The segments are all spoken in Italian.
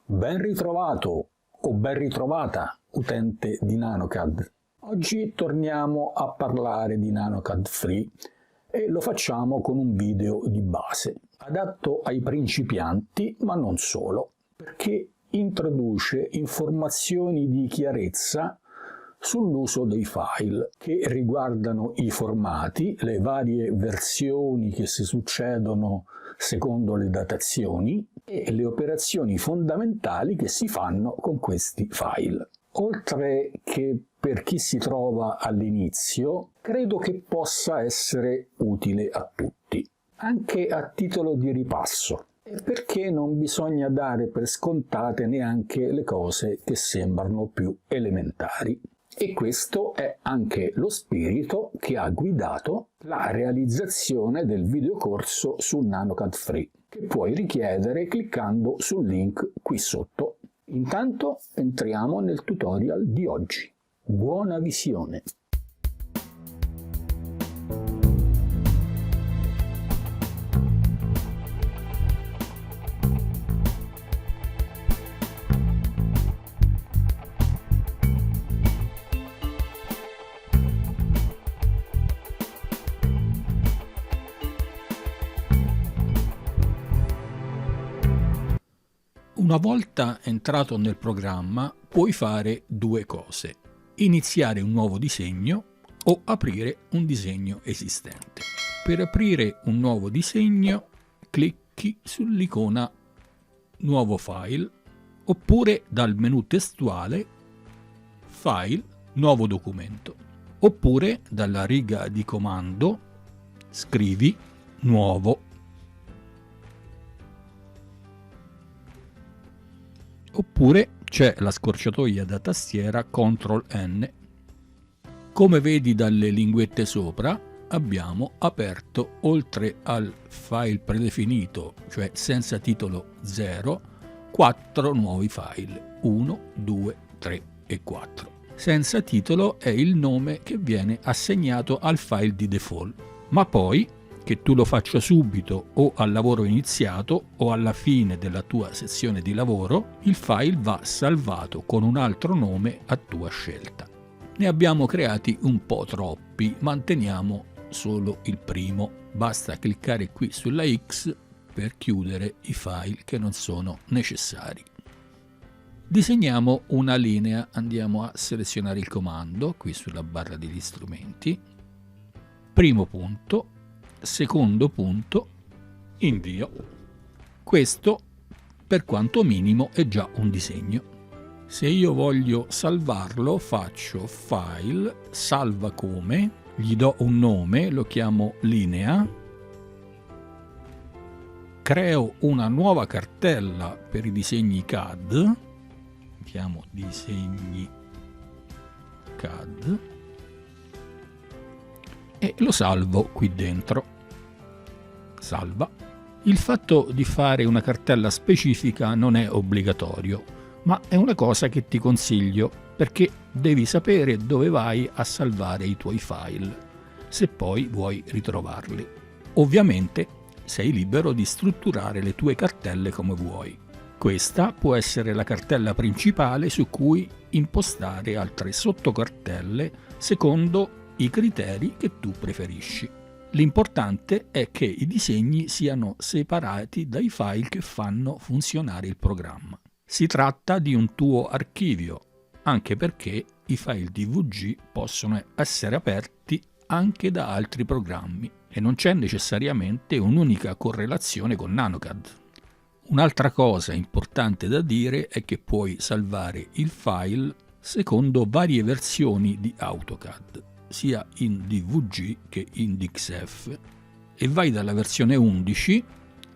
Ben ritrovato o ben ritrovata, utente di NanoCAD. Oggi torniamo a parlare di NanoCAD Free e lo facciamo con un video di base, adatto ai principianti, ma non solo, perché introduce informazioni di chiarezza sull'uso dei file che riguardano i formati, le varie versioni che si succedono secondo le datazioni e le operazioni fondamentali che si fanno con questi file. Oltre che per chi si trova all'inizio, credo che possa essere utile a tutti, anche a titolo di ripasso, e perché non bisogna dare per scontate neanche le cose che sembrano più elementari. E questo è anche lo spirito che ha guidato la realizzazione del videocorso su NanoCAD Free, che puoi richiedere cliccando sul link qui sotto. Intanto entriamo nel tutorial di oggi. Buona visione! Una volta entrato nel programma puoi fare due cose: iniziare un nuovo disegno o aprire un disegno esistente. Per aprire un nuovo disegno clicchi sull'icona Nuovo file oppure dal menu testuale File, Nuovo documento, oppure dalla riga di comando scrivi Nuovo. Oppure c'è la scorciatoia da tastiera CTRL-N. Come vedi dalle linguette sopra, abbiamo aperto, oltre al file predefinito, cioè senza titolo 0, 4 nuovi file, 1, 2, 3 e 4. Senza titolo è il nome che viene assegnato al file di default, ma poi, che tu lo faccia subito o al lavoro iniziato o alla fine della tua sezione di lavoro, il file va salvato con un altro nome a tua scelta. Ne abbiamo creati un po' troppi, manteniamo solo il primo. Basta cliccare qui sulla X per chiudere i file che non sono necessari. Disegniamo una linea, andiamo a selezionare il comando qui sulla barra degli strumenti. Primo punto. Secondo punto, invio. Questo, per quanto minimo, è già un disegno. Se io voglio salvarlo, faccio File, Salva come, gli do un nome, lo chiamo Linea, creo una nuova cartella per i disegni CAD, chiamo Disegni CAD, e lo salvo qui dentro. Salva. Il fatto di fare una cartella specifica non è obbligatorio, ma è una cosa che ti consiglio perché devi sapere dove vai a salvare i tuoi file, se poi vuoi ritrovarli. Ovviamente sei libero di strutturare le tue cartelle come vuoi. Questa può essere la cartella principale su cui impostare altre sottocartelle secondo i criteri che tu preferisci. L'importante è che i disegni siano separati dai file che fanno funzionare il programma. Si tratta di un tuo archivio, anche perché i file DVG possono essere aperti anche da altri programmi e non c'è necessariamente un'unica correlazione con NanoCAD. Un'altra cosa importante da dire è che puoi salvare il file secondo varie versioni di AutoCAD, sia in DVG che in DXF, e vai dalla versione 11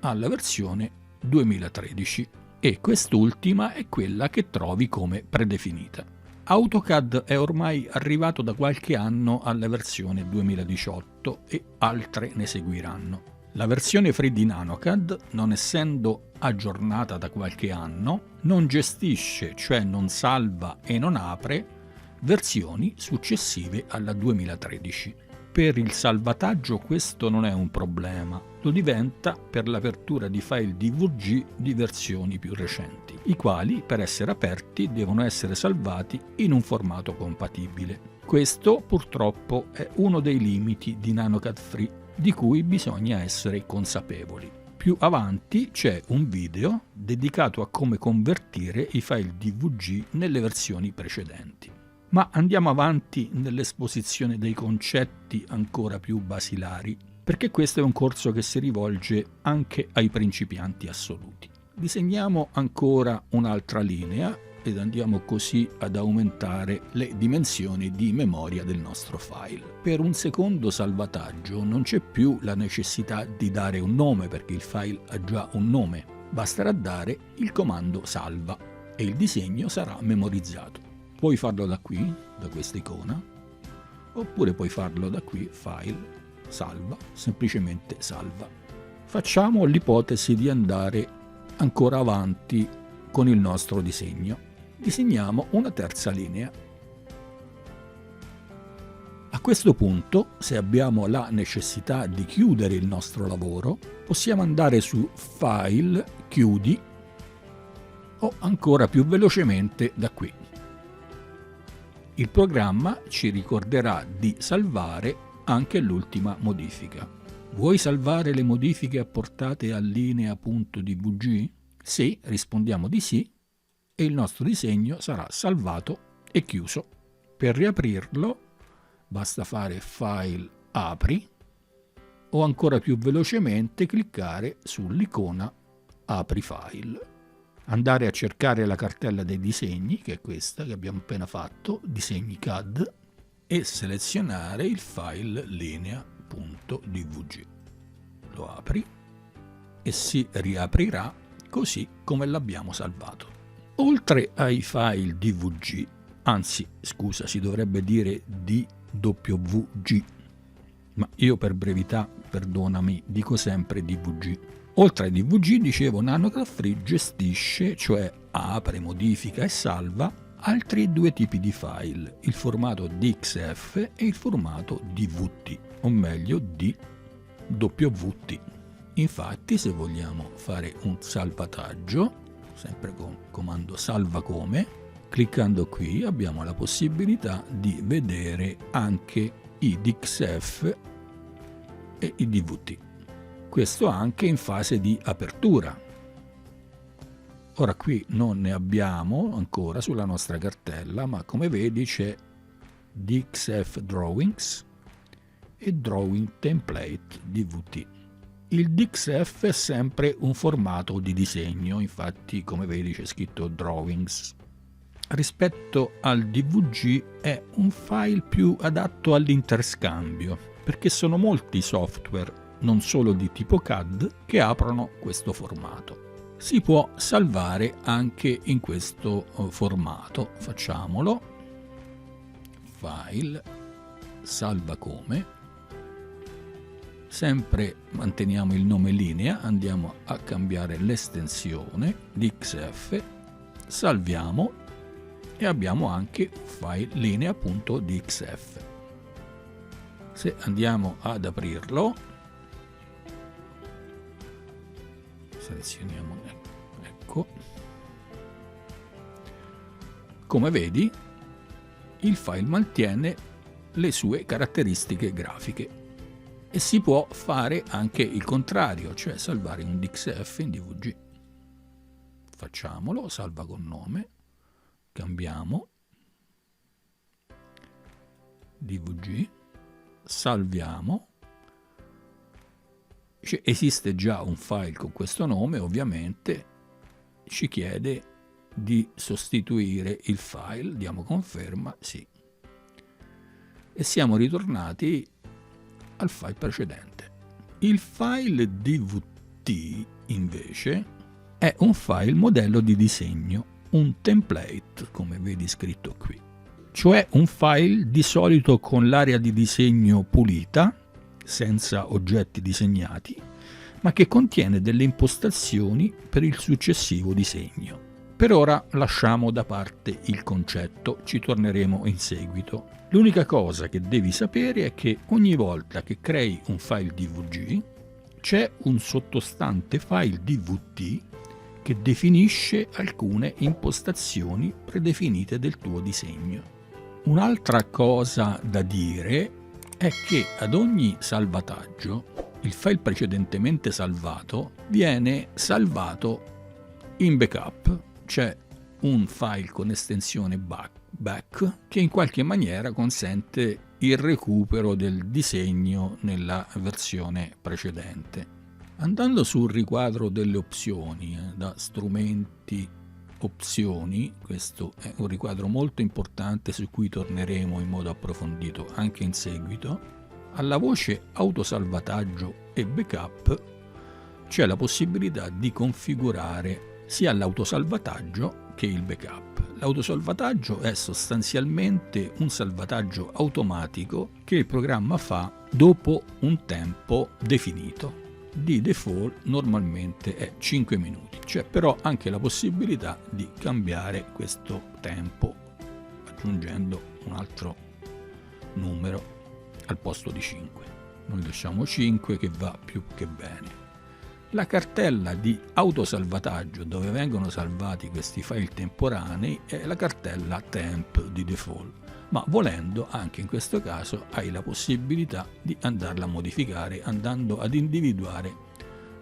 alla versione 2013, e quest'ultima è quella che trovi come predefinita. AutoCAD è ormai arrivato da qualche anno alla versione 2018 e altre ne seguiranno. La versione free di NanoCAD, non essendo aggiornata da qualche anno, non gestisce, cioè non salva e non apre, versioni successive alla 2013. Per il salvataggio questo non è un problema, lo diventa per l'apertura di file DVG di versioni più recenti, i quali per essere aperti devono essere salvati in un formato compatibile. Questo purtroppo è uno dei limiti di NanoCAD Free di cui bisogna essere consapevoli. Più avanti c'è un video dedicato a come convertire i file DVG nelle versioni precedenti. Ma andiamo avanti nell'esposizione dei concetti ancora più basilari, perché questo è un corso che si rivolge anche ai principianti assoluti. Disegniamo ancora un'altra linea ed andiamo così ad aumentare le dimensioni di memoria del nostro file. Per un secondo salvataggio non c'è più la necessità di dare un nome, perché il file ha già un nome. Basterà dare il comando salva e il disegno sarà memorizzato. Puoi farlo da qui, da questa icona, oppure puoi farlo da qui, file, salva, semplicemente salva. Facciamo l'ipotesi di andare ancora avanti con il nostro disegno. Disegniamo una terza linea. A questo punto, se abbiamo la necessità di chiudere il nostro lavoro, possiamo andare su File, Chiudi, o ancora più velocemente da qui. Il programma ci ricorderà di salvare anche l'ultima modifica. Vuoi salvare le modifiche apportate a linea.dvg? Sì, rispondiamo di sì e il nostro disegno sarà salvato e chiuso. Per riaprirlo basta fare File, Apri o ancora più velocemente cliccare sull'icona Apri File. Andare a cercare la cartella dei disegni, che è questa che abbiamo appena fatto, disegni CAD, e selezionare il file linea.dvg. Lo apri e si riaprirà così come l'abbiamo salvato. Oltre ai file DVG, anzi scusa, si dovrebbe dire DWG, ma io per brevità, perdonami, dico sempre DVG. Oltre ai DVG, dicevo, NanoCAD Free gestisce, cioè apre, modifica e salva, altri due tipi di file, il formato DXF e il formato DVT, o meglio DWT. Infatti, se vogliamo fare un salvataggio, sempre con comando salva come, cliccando qui abbiamo la possibilità di vedere anche i DXF e i DVT. Questo anche in fase di apertura. Ora qui non ne abbiamo ancora sulla nostra cartella, ma come vedi c'è DXF Drawings e Drawing Template DVT. Il DXF è sempre un formato di disegno, infatti come vedi c'è scritto Drawings. Rispetto al DVG è un file più adatto all'interscambio, perché sono molti i software non solo di tipo CAD, che aprono questo formato. Si può salvare anche in questo formato. Facciamolo. File, salva come. Sempre manteniamo il nome linea, andiamo a cambiare l'estensione DXF, salviamo e abbiamo anche file linea.dxf. Se andiamo ad aprirlo, selezioniamo, ecco, come vedi il file mantiene le sue caratteristiche grafiche e si può fare anche il contrario, cioè salvare un DXF in DVG. Facciamolo, salva con nome, cambiamo DVG, salviamo. Esiste già un file con questo nome, ovviamente ci chiede di sostituire il file, diamo conferma, sì. E siamo ritornati al file precedente. Il file DVT invece è un file modello di disegno, un template, come vedi scritto qui. Cioè un file di solito con l'area di disegno pulita, senza oggetti disegnati, ma che contiene delle impostazioni per il successivo disegno. Per ora lasciamo da parte il concetto, ci torneremo in seguito. L'unica cosa che devi sapere è che ogni volta che crei un file DVG c'è un sottostante file DVT che definisce alcune impostazioni predefinite del tuo disegno. Un'altra cosa da dire è che ad ogni salvataggio il file precedentemente salvato viene salvato in backup. C'è un file con estensione back che in qualche maniera consente il recupero del disegno nella versione precedente. Andando sul riquadro delle opzioni, da strumenti, opzioni, questo è un riquadro molto importante su cui torneremo in modo approfondito anche in seguito, alla voce autosalvataggio e backup c'è la possibilità di configurare sia l'autosalvataggio che il backup. L'autosalvataggio è sostanzialmente un salvataggio automatico che il programma fa dopo un tempo definito. Di default normalmente è 5 minuti, c'è però anche la possibilità di cambiare questo tempo aggiungendo un altro numero al posto di 5. Noi lasciamo 5 che va più che bene. La cartella di autosalvataggio dove vengono salvati questi file temporanei è la cartella temp di default, ma volendo anche in questo caso hai la possibilità di andarla a modificare andando ad individuare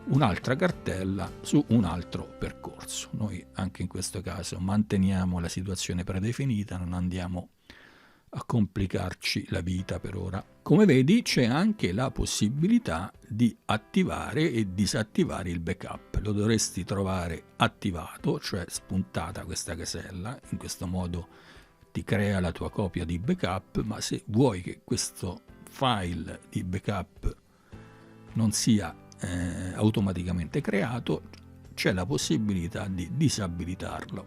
un'altra cartella su un altro percorso. Noi anche in questo caso manteniamo la situazione predefinita, non andiamo a complicarci la vita per ora. Come vedi c'è anche la possibilità di attivare e disattivare il backup. Lo dovresti trovare attivato, cioè spuntata questa casella, in questo modo ti crea la tua copia di backup, ma se vuoi che questo file di backup non sia automaticamente creato, c'è la possibilità di disabilitarlo.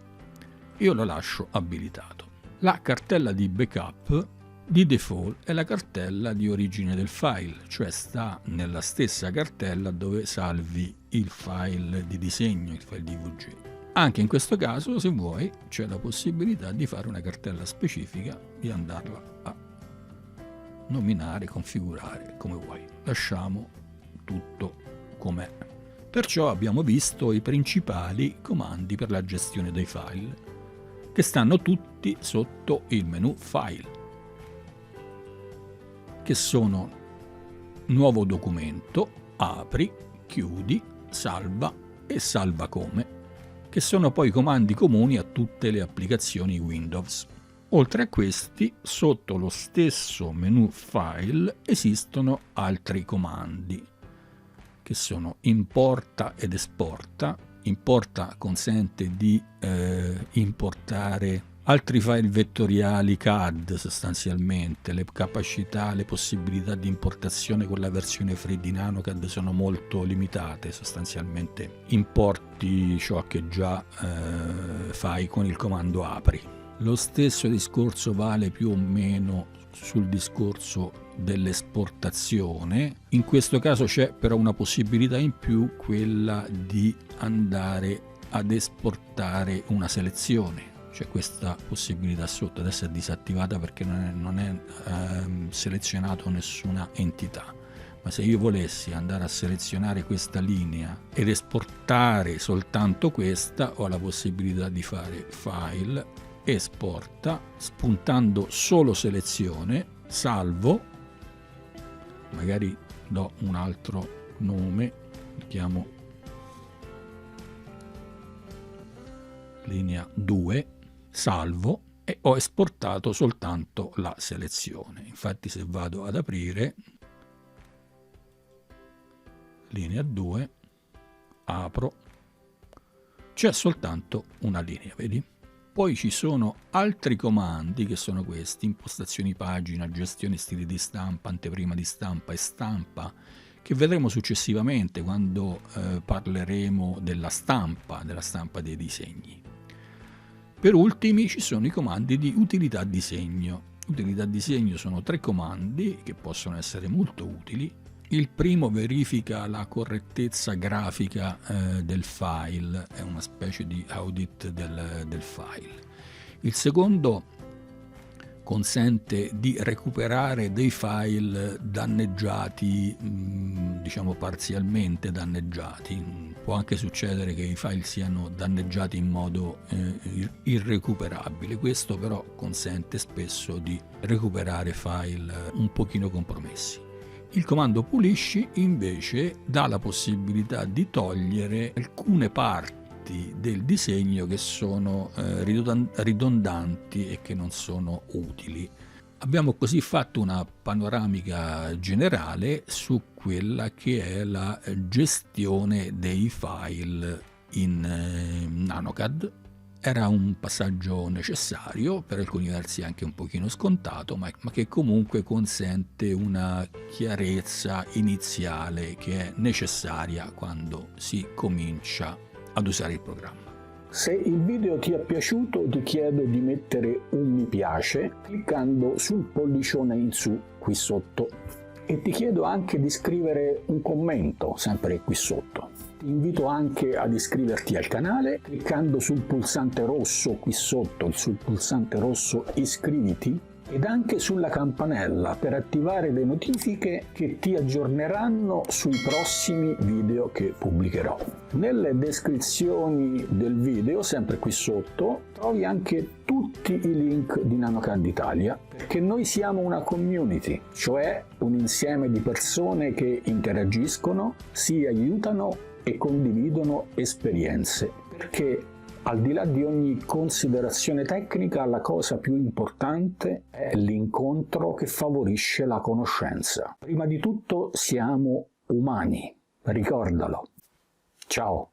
Io lo lascio abilitato. La cartella di backup di default è la cartella di origine del file, cioè sta nella stessa cartella dove salvi il file di disegno, il file DVG. Anche in questo caso, se vuoi, c'è la possibilità di fare una cartella specifica, di andarla a nominare, configurare come vuoi. Lasciamo tutto com'è. Perciò abbiamo visto i principali comandi per la gestione dei file, che stanno tutti sotto il menu File, che sono Nuovo documento, Apri, Chiudi, Salva e Salva come, che sono poi comandi comuni a tutte le applicazioni Windows. Oltre a questi, sotto lo stesso menu File esistono altri comandi, che sono Importa ed Esporta. Importa consente di importare altri file vettoriali CAD sostanzialmente. Le capacità, le possibilità di importazione con la versione free di NanoCAD sono molto limitate, sostanzialmente importi ciò che già fai con il comando apri. Lo stesso discorso vale più o meno sul discorso dell'esportazione. In questo caso c'è però una possibilità in più, quella di andare ad esportare una selezione. C'è questa possibilità sotto, adesso è disattivata perché non è selezionato nessuna entità, ma se io volessi andare a selezionare questa linea ed esportare soltanto questa, ho la possibilità di fare File, Esporta, spuntando solo selezione, salvo, magari do un altro nome, chiamo linea 2, salvo, e ho esportato soltanto la selezione. Infatti se vado ad aprire linea 2, apro, c'è soltanto una linea, vedi? Poi ci sono altri comandi che sono questi: impostazioni pagina, gestione stili di stampa, anteprima di stampa e stampa, che vedremo successivamente quando parleremo della stampa dei disegni. Per ultimi ci sono i comandi di utilità disegno. Utilità disegno sono 3 comandi che possono essere molto utili. Il primo verifica la correttezza grafica del file, è una specie di audit del file. Il secondo consente di recuperare dei file danneggiati, diciamo parzialmente danneggiati. Può anche succedere che i file siano danneggiati in modo irrecuperabile. Questo però consente spesso di recuperare file un pochino compromessi. Il comando pulisci invece dà la possibilità di togliere alcune parti del disegno che sono ridondanti e che non sono utili. Abbiamo così fatto una panoramica generale su quella che è la gestione dei file in NanoCAD. Era un passaggio necessario, per alcuni versi anche un pochino scontato, ma che comunque consente una chiarezza iniziale che è necessaria quando si comincia ad usare il programma. Se il video ti è piaciuto ti chiedo di mettere un mi piace cliccando sul pollicione in su qui sotto e ti chiedo anche di scrivere un commento sempre qui sotto. Ti invito anche ad iscriverti al canale cliccando sul pulsante rosso qui sotto, sul pulsante rosso iscriviti, ed anche sulla campanella per attivare le notifiche che ti aggiorneranno sui prossimi video che pubblicherò. Nelle descrizioni del video, sempre qui sotto, trovi anche tutti i link di NanoCAD Italia, perché noi siamo una community, cioè un insieme di persone che interagiscono, si aiutano e condividono esperienze, perché al di là di ogni considerazione tecnica, la cosa più importante è l'incontro che favorisce la conoscenza. Prima di tutto siamo umani, ricordalo. Ciao!